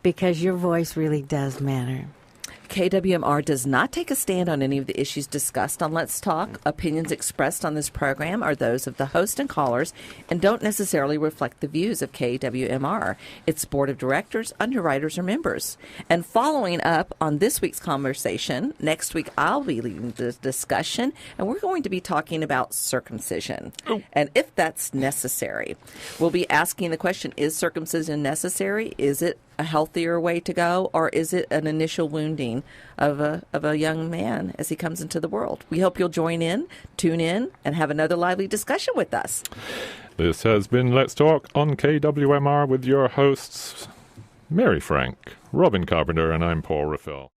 A: because your voice really does matter.
B: KWMR does not take a stand on any of the issues discussed on Let's Talk. Opinions expressed on this program are those of the host and callers and don't necessarily reflect the views of KWMR, its board of directors, underwriters, or members. And following up on this week's conversation, next week I'll be leading the discussion, and we're going to be talking about circumcision and if that's necessary. We'll be asking the question, is circumcision necessary? Is it a healthier way to go, or is it an initial wounding of a young man as he comes into the world? We hope you'll tune in, and have another lively discussion with us.
C: This has been Let's Talk on KWMR with your hosts, Mary Frank, Robin Carpenter, and I'm Paul Raffel.